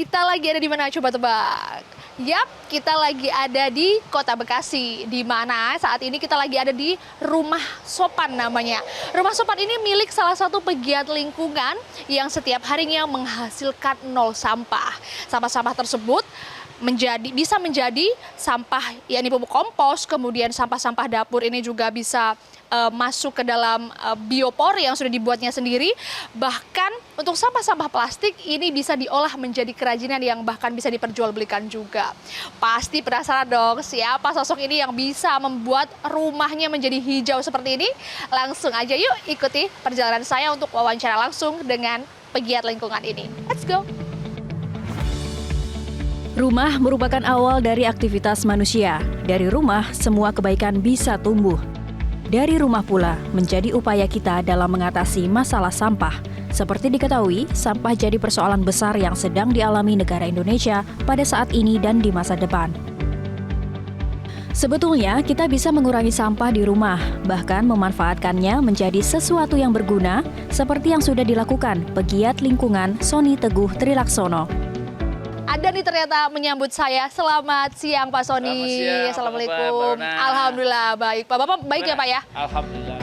kita lagi ada di mana? Coba tebak. Yap, kita lagi ada di Kota Bekasi, di mana saat ini kita lagi ada di Rumah Sopan namanya. Rumah Sopan ini milik salah satu pegiat lingkungan yang setiap harinya menghasilkan nol sampah. Sampah-sampah tersebut bisa menjadi sampah, yakni pupuk kompos, kemudian sampah-sampah dapur ini juga bisa masuk ke dalam biopori yang sudah dibuatnya sendiri. Bahkan untuk sampah-sampah plastik ini bisa diolah menjadi kerajinan yang bahkan bisa diperjualbelikan juga. Pasti penasaran dong siapa sosok ini yang bisa membuat rumahnya menjadi hijau seperti ini? Langsung aja yuk ikuti perjalanan saya untuk wawancara langsung dengan pegiat lingkungan ini. Let's go! Rumah merupakan awal dari aktivitas manusia. Dari rumah, semua kebaikan bisa tumbuh. Dari rumah pula menjadi upaya kita dalam mengatasi masalah sampah. Seperti diketahui, sampah jadi persoalan besar yang sedang dialami negara Indonesia pada saat ini dan di masa depan. Sebetulnya, kita bisa mengurangi sampah di rumah, bahkan memanfaatkannya menjadi sesuatu yang berguna, seperti yang sudah dilakukan pegiat lingkungan Sony Teguh Trilaksono. Ada nih ternyata menyambut saya. Selamat siang Pak Sony. Assalamualaikum. Alhamdulillah baik. Pak, Bapak baik ya Pak ya? Alhamdulillah.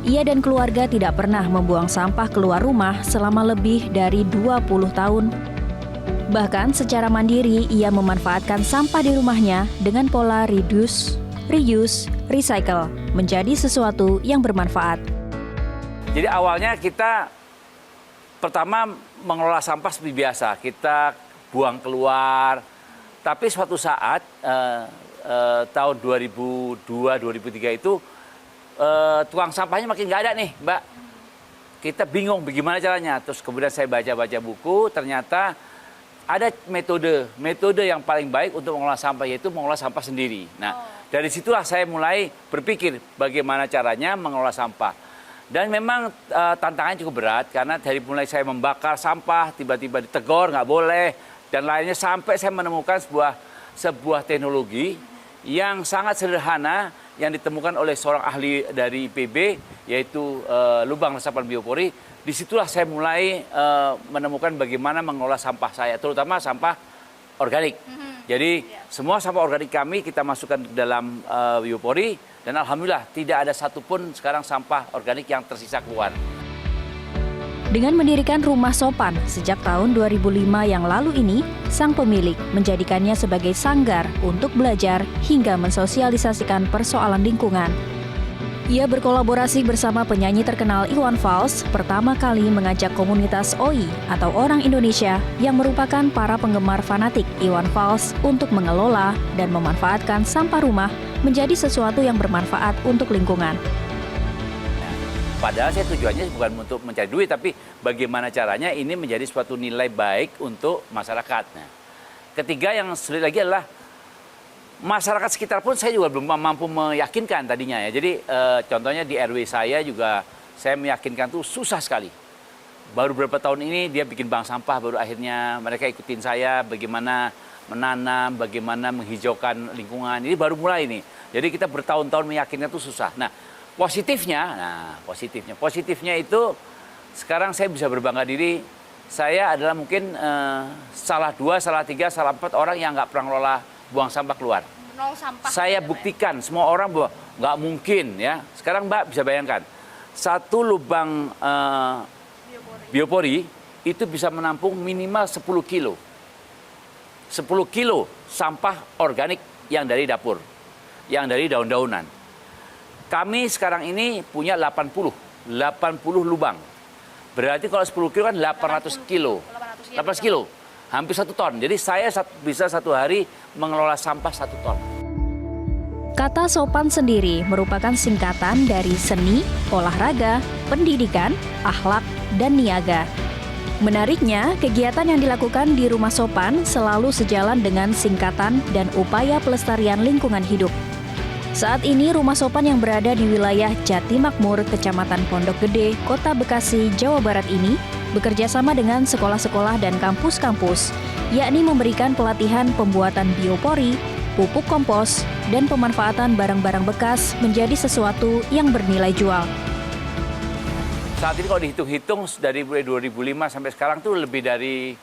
Ia dan keluarga tidak pernah membuang sampah keluar rumah selama lebih dari 20 tahun. Bahkan secara mandiri ia memanfaatkan sampah di rumahnya dengan pola reduce, reuse, recycle menjadi sesuatu yang bermanfaat. Jadi awalnya kita pertama mengelola sampah seperti biasa, kita buang keluar. Tapi suatu saat tahun 2002-2003 itu tukang sampahnya makin nggak ada nih, Mbak. Kita bingung bagaimana caranya. Terus kemudian saya baca-baca buku, ternyata ada metode yang paling baik untuk mengelola sampah, yaitu mengelola sampah sendiri. Nah, dari situlah saya mulai berpikir bagaimana caranya mengelola sampah. Dan memang tantangannya cukup berat karena dari mulai saya membakar sampah, tiba-tiba ditegur nggak boleh, dan lainnya sampai saya menemukan sebuah teknologi yang sangat sederhana yang ditemukan oleh seorang ahli dari IPB, yaitu lubang resapan biopori. Disitulah saya mulai menemukan bagaimana mengelola sampah saya, terutama sampah organik. Jadi semua sampah organik kami kita masukkan ke dalam biopori. Dan alhamdulillah tidak ada satupun sekarang sampah organik yang tersisa keluar. Dengan mendirikan Rumah Sopan sejak tahun 2005 yang lalu ini, sang pemilik menjadikannya sebagai sanggar untuk belajar hingga mensosialisasikan persoalan lingkungan. Ia berkolaborasi bersama penyanyi terkenal Iwan Fals pertama kali mengajak komunitas OI atau Orang Indonesia yang merupakan para penggemar fanatik Iwan Fals untuk mengelola dan memanfaatkan sampah rumah menjadi sesuatu yang bermanfaat untuk lingkungan. Padahal saya tujuannya bukan untuk mencari duit, tapi bagaimana caranya ini menjadi suatu nilai baik untuk masyarakat. Nah, ketiga yang sulit lagi adalah masyarakat sekitar pun saya juga belum mampu meyakinkan tadinya ya. Jadi contohnya di RW saya juga saya meyakinkan tuh susah sekali. Baru beberapa tahun ini dia bikin bank sampah, baru akhirnya mereka ikutin saya bagaimana menanam, bagaimana menghijaukan lingkungan. Ini baru mulai nih. Jadi kita bertahun-tahun meyakinkan tuh susah. Nah, positifnya itu sekarang saya bisa berbangga diri. Saya adalah mungkin salah 2, salah 3, salah 4 orang yang nggak pernah ngelola buang sampah keluar. Nol sampah. Saya buktikan semua orang bahwa nggak mungkin ya. Sekarang Mbak bisa bayangkan satu lubang biopori itu bisa menampung minimal 10 kilo. 10 kilo sampah organik yang dari dapur, yang dari daun-daunan. Kami sekarang ini punya 80 lubang. Berarti kalau 10 kilo kan 800 kilo. 800 kilo. Hampir 1 ton. Jadi saya bisa satu hari mengelola sampah 1 ton. Kata sopan sendiri merupakan singkatan dari seni, olahraga, pendidikan, akhlak, dan niaga. Menariknya, kegiatan yang dilakukan di Rumah Sopan selalu sejalan dengan singkatan dan upaya pelestarian lingkungan hidup. Saat ini Rumah Sopan yang berada di wilayah Jati Makmur, Kecamatan Pondok Gede, Kota Bekasi, Jawa Barat ini bekerja sama dengan sekolah-sekolah dan kampus-kampus, yakni memberikan pelatihan pembuatan biopori, pupuk kompos, dan pemanfaatan barang-barang bekas menjadi sesuatu yang bernilai jual. Saat ini kalau dihitung-hitung dari mulai 2005 sampai sekarang tuh lebih dari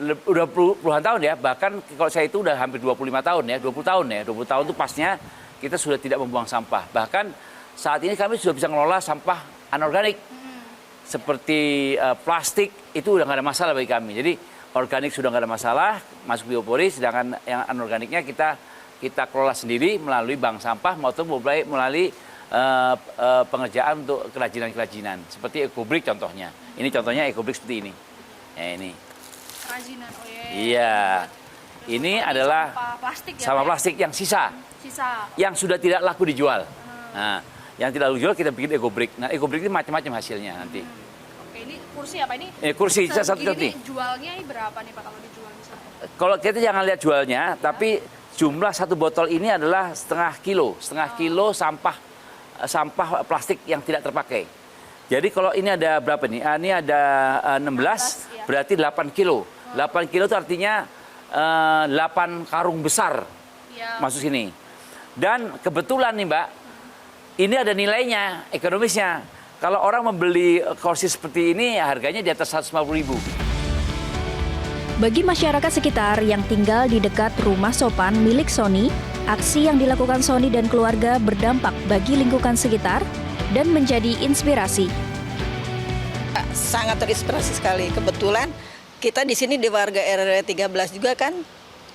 udah puluhan tahun ya, bahkan kalau saya itu udah hampir 25 tahun ya, 20 tahun ya, 20 tahun itu pasnya kita sudah tidak membuang sampah. Bahkan saat ini kami sudah bisa mengelola sampah anorganik. Seperti plastik itu udah nggak ada masalah bagi kami. Jadi organik sudah nggak ada masalah, masuk biopori, sedangkan yang anorganiknya kita kelola sendiri melalui bank sampah maupun melalui pengerjaan untuk kerajinan-kerajinan. Seperti EcoBrick contohnya. Ini contohnya EcoBrick seperti ini. Ini. Kerajinan, oh iya. Ini adalah sampah plastik ya, sampah plastik yang sisa. Yang sudah tidak laku dijual. Nah, yang tidak laku dijual kita bikin EcoBrick. Nah, EcoBrick ini macam-macam hasilnya nanti. Oke, ini kursi apa ini? Kursi satu ini jualnya berapa nih Pak kalau dijual misalnya? Kalau kita jangan lihat jualnya, tapi jumlah satu botol ini adalah setengah kilo sampah plastik yang tidak terpakai. Jadi kalau ini ada berapa nih? Ini ada 16, ya. Berarti 8 kilo. 8 kilo itu artinya 8 karung besar Ya. masuk sini. Dan kebetulan nih Mbak, ini ada nilainya, ekonomisnya. Kalau orang membeli kursi seperti ini, harganya di atas 150.000. Bagi masyarakat sekitar yang tinggal di dekat rumah sopan milik Sony, aksi yang dilakukan Sony dan keluarga berdampak bagi lingkungan sekitar dan menjadi inspirasi. Sangat terinspirasi sekali. Kebetulan kita di sini di warga RW 13 juga kan,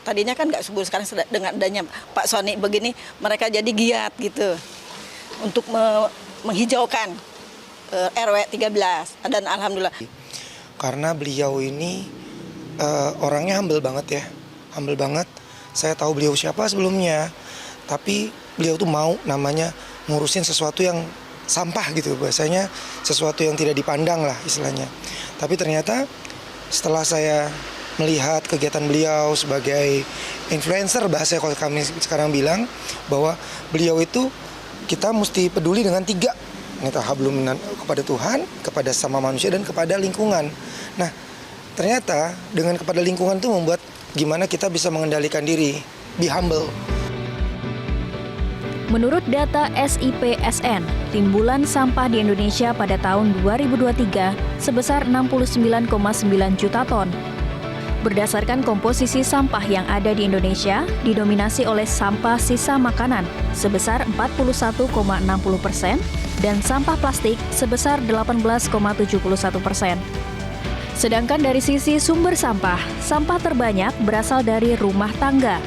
tadinya kan nggak subur, sekarang dengan adanya Pak Sony begini, mereka jadi giat gitu untuk menghijaukan RW 13 dan alhamdulillah. Karena beliau ini orangnya humble banget ya, humble banget. Saya tahu beliau siapa sebelumnya, tapi beliau tuh mau namanya ngurusin sesuatu yang sampah gitu, bahasanya sesuatu yang tidak dipandang lah istilahnya. Tapi ternyata setelah saya melihat kegiatan beliau sebagai influencer, bahasa kalau kami sekarang bilang, bahwa beliau itu kita mesti peduli dengan 3. Hablum kepada Tuhan, kepada sama manusia, dan kepada lingkungan. Nah, ternyata dengan kepada lingkungan itu membuat gimana kita bisa mengendalikan diri, be humble. Menurut data SIPSN, timbulan sampah di Indonesia pada tahun 2023 sebesar 69,9 juta ton. Berdasarkan komposisi sampah yang ada di Indonesia, didominasi oleh sampah sisa makanan sebesar 41,60% dan sampah plastik sebesar 18,71%. Sedangkan dari sisi sumber sampah, sampah terbanyak berasal dari rumah tangga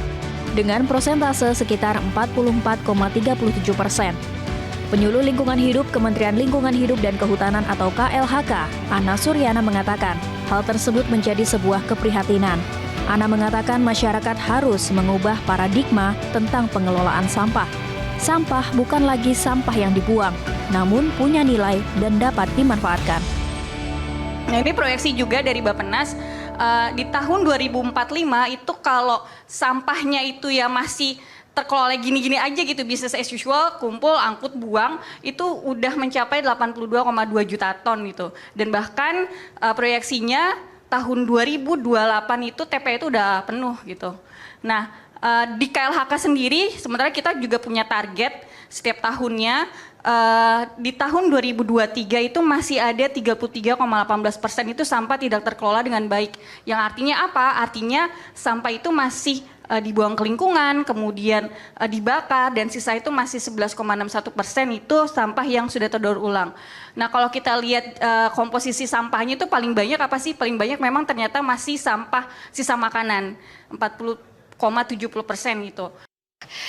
dengan persentase sekitar 44,37%. Penyuluh Lingkungan Hidup Kementerian Lingkungan Hidup dan Kehutanan atau KLHK, Ana Suryana mengatakan, hal tersebut menjadi sebuah keprihatinan. Ana mengatakan masyarakat harus mengubah paradigma tentang pengelolaan sampah. Sampah bukan lagi sampah yang dibuang, namun punya nilai dan dapat dimanfaatkan. Nah, ini proyeksi juga dari Bappenas, di tahun 2045 itu kalau sampahnya itu ya masih terkelola gini-gini aja gitu, business as usual, kumpul, angkut, buang, itu udah mencapai 82,2 juta ton gitu. Dan bahkan proyeksinya tahun 2028 itu TPA itu udah penuh gitu. Nah, di KLHK sendiri, sementara kita juga punya target setiap tahunnya, di tahun 2023 itu masih ada 33,18% itu sampah tidak terkelola dengan baik. Yang artinya apa? Artinya sampah itu masih dibuang ke lingkungan, kemudian dibakar, dan sisa itu masih 11,61% itu sampah yang sudah terdaur ulang. Nah, kalau kita lihat komposisi sampahnya itu paling banyak apa sih? Paling banyak memang ternyata masih sampah sisa makanan, 40,70% itu.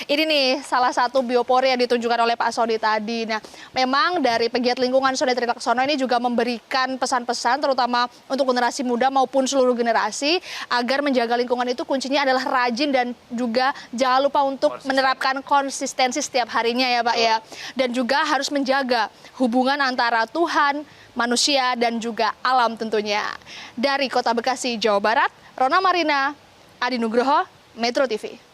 Ini nih salah satu biopori yang ditunjukkan oleh Pak Sony tadi. Nah, memang dari pegiat lingkungan Sony Trilaksono ini juga memberikan pesan-pesan terutama untuk generasi muda maupun seluruh generasi agar menjaga lingkungan itu kuncinya adalah rajin dan juga jangan lupa untuk menerapkan konsistensi setiap harinya ya Pak ya. Dan juga harus menjaga hubungan antara Tuhan, manusia dan juga alam tentunya. Dari Kota Bekasi, Jawa Barat, Rona Marina, Adi Nugroho, Metro TV.